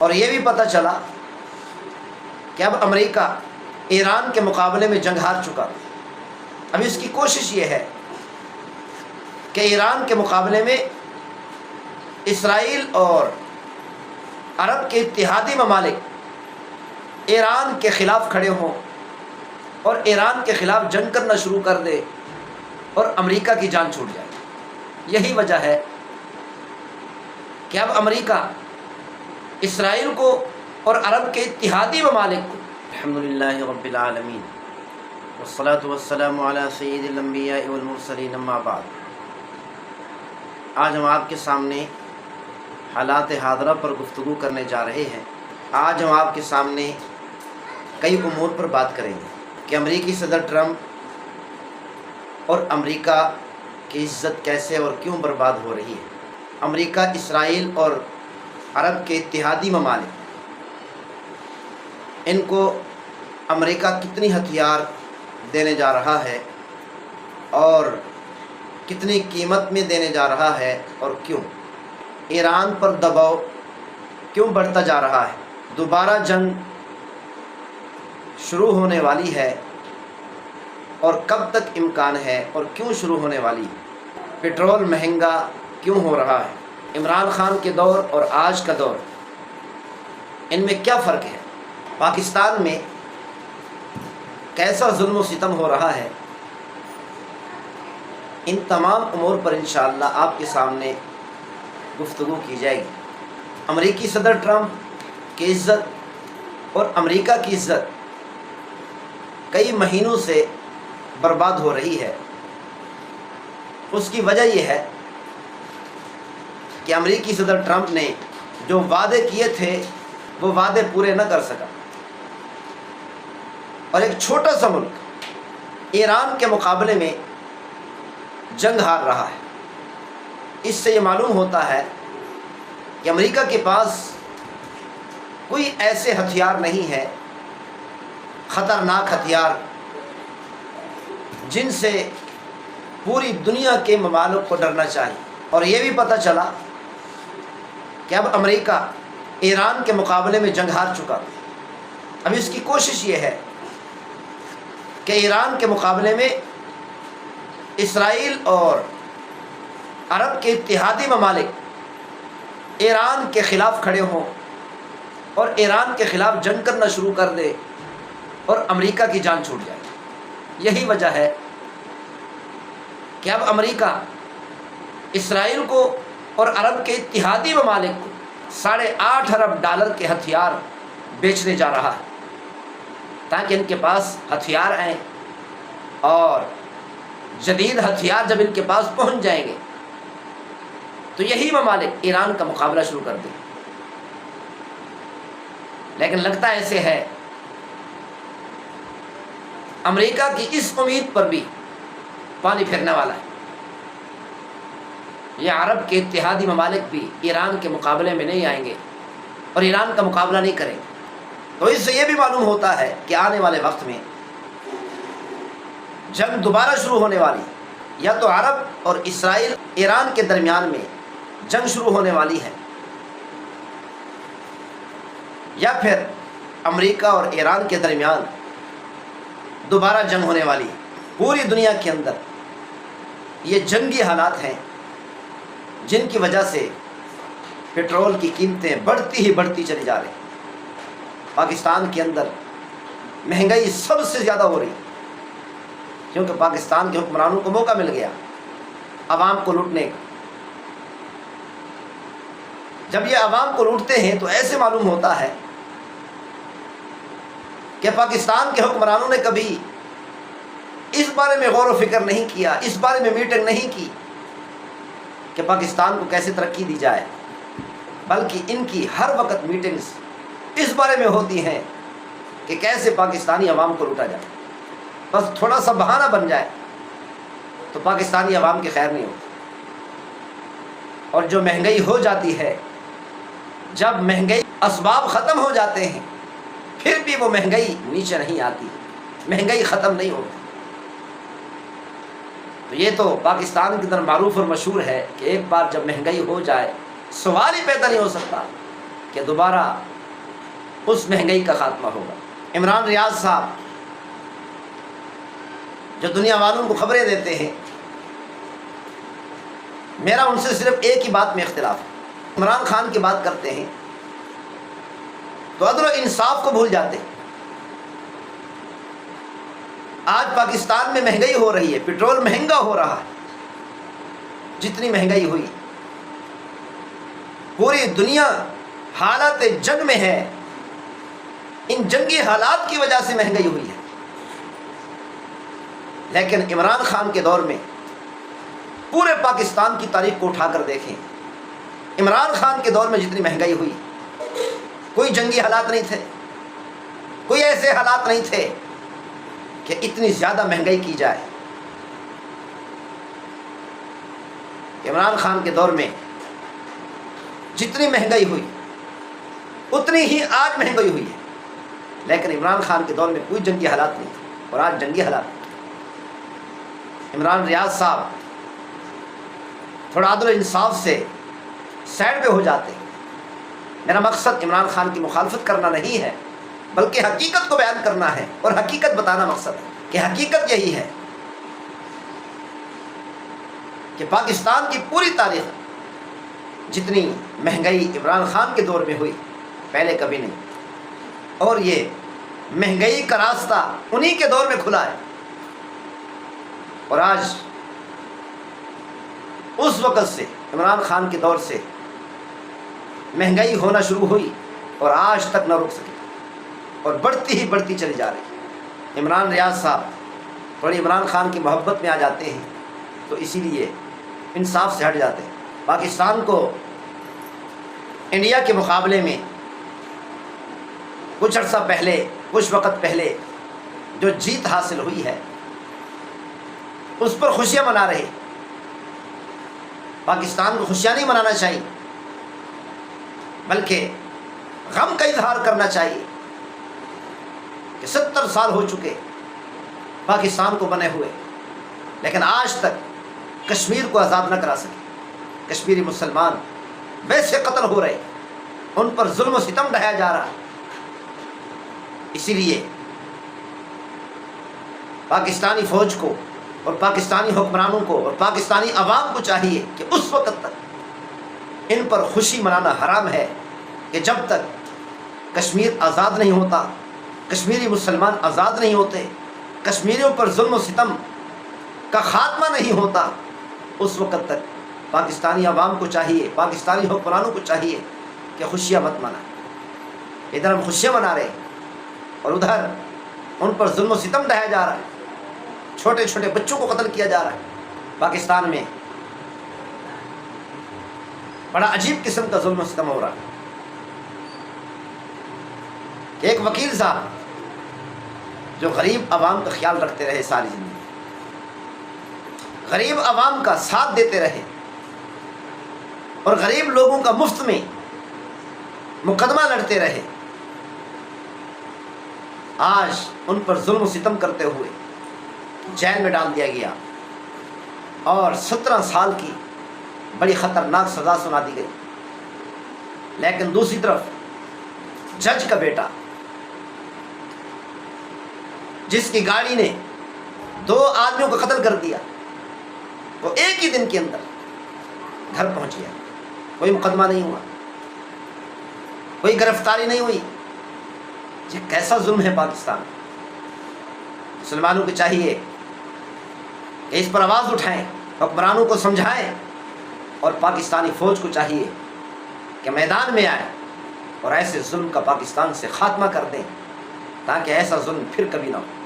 اور یہ بھی پتہ چلا کہ اب امریکہ ایران کے مقابلے میں جنگ ہار چکا۔ اب اس کی کوشش یہ ہے کہ ایران کے مقابلے میں اسرائیل اور عرب کے اتحادی ممالک ایران کے خلاف کھڑے ہوں اور ایران کے خلاف جنگ کرنا شروع کر دے اور امریکہ کی جان چھوٹ جائے۔ یہی وجہ ہے کہ اب امریکہ اسرائیل کو اور عرب کے اتحادی ممالک کو الحمدللہ رب العالمین والصلاة والسلام علی سید الانبیاء والمرسلین اما بعد۔ آج ہم آپ کے سامنے حالات حاضرہ پر گفتگو کرنے جا رہے ہیں۔ آج ہم آپ کے سامنے کئی امور پر بات کریں گے کہ امریکی صدر ٹرمپ اور امریکہ کی عزت کیسے اور کیوں برباد ہو رہی ہے۔ امریکہ اسرائیل اور عرب کے اتحادی ممالک، ان کو امریکہ کتنی ہتھیار دینے جا رہا ہے اور کتنی قیمت میں دینے جا رہا ہے اور کیوں۔ ایران پر دباؤ کیوں بڑھتا جا رہا ہے۔ دوبارہ جنگ شروع ہونے والی ہے اور کب تک امکان ہے اور کیوں شروع ہونے والی ہے۔ پٹرول مہنگا کیوں ہو رہا ہے۔ عمران خان کے دور اور آج کا دور، ان میں کیا فرق ہے۔ پاکستان میں کیسا ظلم و ستم ہو رہا ہے۔ ان تمام امور پر انشاءاللہ آپ کے سامنے گفتگو کی جائے گی۔ امریکی صدر ٹرمپ کی عزت اور امریکہ کی عزت کئی مہینوں سے برباد ہو رہی ہے۔ اس کی وجہ یہ ہے کہ امریکی صدر ٹرمپ نے جو وعدے کیے تھے وہ وعدے پورے نہ کر سکا، اور ایک چھوٹا سا ملک ایران کے مقابلے میں جنگ ہار رہا ہے۔ اس سے یہ معلوم ہوتا ہے کہ امریکہ کے پاس کوئی ایسے ہتھیار نہیں ہے، خطرناک ہتھیار، جن سے پوری دنیا کے ممالک کو ڈرنا چاہیے۔ اور یہ بھی پتہ چلا کہ اب امریکہ ایران کے مقابلے میں جنگ ہار چکا۔ اب اس کی کوشش یہ ہے کہ ایران کے مقابلے میں اسرائیل اور عرب کے اتحادی ممالک ایران کے خلاف کھڑے ہوں اور ایران کے خلاف جنگ کرنا شروع کر دے اور امریکہ کی جان چھوٹ جائے۔ یہی وجہ ہے کہ اب امریکہ اسرائیل کو اور عرب کے اتحادی ممالک کو $8.5 ارب کے ہتھیار بیچنے جا رہا ہے، تاکہ ان کے پاس ہتھیار آئیں، اور جدید ہتھیار جب ان کے پاس پہنچ جائیں گے تو یہی ممالک ایران کا مقابلہ شروع کر دیں۔ لیکن لگتا ایسے ہے امریکہ کی اس امید پر بھی پانی پھرنے والا ہے۔ یہ عرب کے اتحادی ممالک بھی ایران کے مقابلے میں نہیں آئیں گے اور ایران کا مقابلہ نہیں کریں گے۔ تو اس سے یہ بھی معلوم ہوتا ہے کہ آنے والے وقت میں جنگ دوبارہ شروع ہونے والی ہے۔ یا تو عرب اور اسرائیل ایران کے درمیان میں جنگ شروع ہونے والی ہے، یا پھر امریکہ اور ایران کے درمیان دوبارہ جنگ ہونے والی ہے۔ پوری دنیا کے اندر یہ جنگی حالات ہیں جن کی وجہ سے پٹرول کی قیمتیں بڑھتی ہی بڑھتی چلی جا رہی ہیں۔ پاکستان کے اندر مہنگائی سب سے زیادہ ہو رہی ہے، کیونکہ پاکستان کے حکمرانوں کو موقع مل گیا عوام کو لوٹنے کا۔ جب یہ عوام کو لوٹتے ہیں تو ایسے معلوم ہوتا ہے کہ پاکستان کے حکمرانوں نے کبھی اس بارے میں غور و فکر نہیں کیا، اس بارے میں میٹنگ نہیں کی کہ پاکستان کو کیسے ترقی دی جائے، بلکہ ان کی ہر وقت میٹنگز اس بارے میں ہوتی ہیں کہ کیسے پاکستانی عوام کو لوٹا جائے۔ بس تھوڑا سا بہانہ بن جائے تو پاکستانی عوام کی خیر نہیں ہوتی۔ اور جو مہنگائی ہو جاتی ہے، جب مہنگائی اسباب ختم ہو جاتے ہیں پھر بھی وہ مہنگائی نیچے نہیں آتی، مہنگائی ختم نہیں ہوتی۔ تو یہ تو پاکستان کے اندر معروف اور مشہور ہے کہ ایک بار جب مہنگائی ہو جائے سوال ہی پیدا نہیں ہو سکتا کہ دوبارہ اس مہنگائی کا خاتمہ ہوگا۔ عمران ریاض صاحب جو دنیا والوں کو خبریں دیتے ہیں، میرا ان سے صرف ایک ہی بات میں اختلاف ہے۔ عمران خان کی بات کرتے ہیں تو عدل و انصاف کو بھول جاتے ہیں۔ آج پاکستان میں مہنگائی ہو رہی ہے، پیٹرول مہنگا ہو رہا ہے، جتنی مہنگائی ہوئی، پوری دنیا حالات جنگ میں ہے، ان جنگی حالات کی وجہ سے مہنگائی ہوئی ہے۔ لیکن عمران خان کے دور میں پورے پاکستان کی تاریخ کو اٹھا کر دیکھیں، عمران خان کے دور میں جتنی مہنگائی ہوئی، کوئی جنگی حالات نہیں تھے، کوئی ایسے حالات نہیں تھے کہ اتنی زیادہ مہنگائی کی جائے۔ عمران خان کے دور میں جتنی مہنگائی ہوئی اتنی ہی آج مہنگائی ہوئی ہے، لیکن عمران خان کے دور میں کوئی جنگی حالات نہیں تھے اور آج جنگی حالات۔ عمران ریاض صاحب تھوڑا عدل و انصاف سے سائڈ پہ ہو جاتے۔ میرا مقصد عمران خان کی مخالفت کرنا نہیں ہے، بلکہ حقیقت کو بیان کرنا ہے اور حقیقت بتانا مقصد ہے کہ حقیقت یہی ہے کہ پاکستان کی پوری تاریخ جتنی مہنگائی عمران خان کے دور میں ہوئی پہلے کبھی نہیں، اور یہ مہنگائی کا راستہ انہی کے دور میں کھلا ہے۔ اور آج اس وقت سے عمران خان کے دور سے مہنگائی ہونا شروع ہوئی اور آج تک نہ رک سکی اور بڑھتی ہی بڑھتی چلی جا رہی۔ عمران ریاض صاحب تھوڑی عمران خان کی محبت میں آ جاتے ہیں تو اسی لیے انصاف سے ہٹ جاتے ہیں۔ پاکستان کو انڈیا کے مقابلے میں کچھ عرصہ پہلے، کچھ وقت پہلے جو جیت حاصل ہوئی ہے اس پر خوشیاں منا رہے۔ پاکستان کو خوشیاں نہیں منانا چاہیے، بلکہ غم کا اظہار کرنا چاہیے کہ 70 سال ہو چکے پاکستان کو بنے ہوئے، لیکن آج تک کشمیر کو آزاد نہ کرا سکے۔ کشمیری مسلمان ویسے قتل ہو رہے، ان پر ظلم و ستم ڈھایا جا رہا۔ اسی لیے پاکستانی فوج کو اور پاکستانی حکمرانوں کو اور پاکستانی عوام کو چاہیے کہ اس وقت تک ان پر خوشی منانا حرام ہے کہ جب تک کشمیر آزاد نہیں ہوتا، کشمیری مسلمان آزاد نہیں ہوتے، کشمیریوں پر ظلم و ستم کا خاتمہ نہیں ہوتا، اس وقت تک پاکستانی عوام کو چاہیے، پاکستانی حکمرانوں کو چاہیے کہ خوشیاں مت منائیں۔ ادھر ہم خوشیاں منا رہے ہیں اور ادھر ان پر ظلم و ستم ڈھایا جا رہا ہے، چھوٹے چھوٹے بچوں کو قتل کیا جا رہا ہے۔ پاکستان میں بڑا عجیب قسم کا ظلم و ستم ہو رہا ہے۔ ایک وکیل صاحب جو غریب عوام کا خیال رکھتے رہے، ساری زندگی غریب عوام کا ساتھ دیتے رہے اور غریب لوگوں کا مفت میں مقدمہ لڑتے رہے، آج ان پر ظلم و ستم کرتے ہوئے جیل میں ڈال دیا گیا اور 17 سال کی بڑی خطرناک سزا سنا دی گئی۔ لیکن دوسری طرف جج کا بیٹا، جس کی گاڑی نے 2 آدمیوں کو قتل کر دیا، وہ ایک ہی دن کے اندر گھر پہنچ گیا، کوئی مقدمہ نہیں ہوا، کوئی گرفتاری نہیں ہوئی۔ یہ کیسا ظلم ہے پاکستان؟ مسلمانوں کو چاہیے کہ اس پر آواز اٹھائیں، حکمرانوں کو سمجھائیں، اور پاکستانی فوج کو چاہیے کہ میدان میں آئے اور ایسے ظلم کا پاکستان سے خاتمہ کر دیں تاکہ ایسا ظلم پھر کبھی نہ ہو۔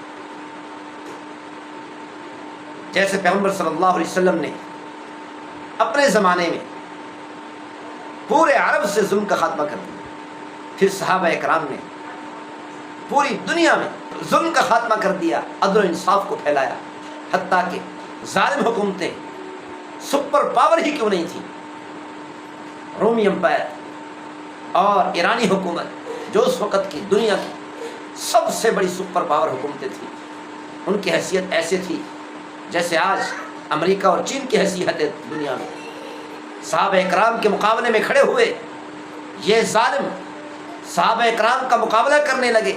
جیسے پیغمبر صلی اللہ علیہ وسلم نے اپنے زمانے میں پورے عرب سے ظلم کا خاتمہ کر دیا، پھر صحابہ اکرام نے پوری دنیا میں ظلم کا خاتمہ کر دیا، عدل و انصاف کو پھیلایا، حتیٰ کہ ظالم حکومتیں سپر پاور ہی کیوں نہیں تھیں، رومی امپائر اور ایرانی حکومت جو اس وقت کی دنیا کی سب سے بڑی سپر پاور حکومتیں تھیں، ان کی حیثیت ایسے تھی جیسے آج امریکہ اور چین کی حیثیت ہے دنیا میں۔ صحابہ اکرام کے مقابلے میں کھڑے ہوئے یہ ظالم صحابہ اکرام کا مقابلہ کرنے لگے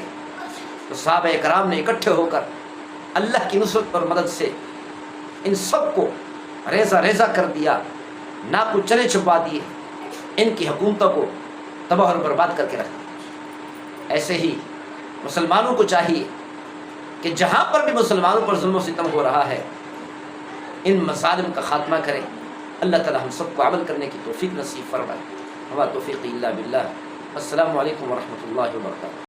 تو صحابہ اکرام نے اکٹھے ہو کر اللہ کی نصرت اور مدد سے ان سب کو ریزہ ریزہ کر دیا، ناکو چنے چھپا دیے، ان کی حکومتوں کو تباہ اور برباد کر کے رکھا۔ ایسے ہی مسلمانوں کو چاہیے کہ جہاں پر بھی مسلمانوں پر ظلم و ستم ہو رہا ہے ان مظالم کا خاتمہ کریں۔ اللہ تعالی ہم سب کو عمل کرنے کی توفیق نصیب فرمائے۔ وما توفیق الا باللہ۔ السلام علیکم ورحمۃ اللہ وبرکاتہ۔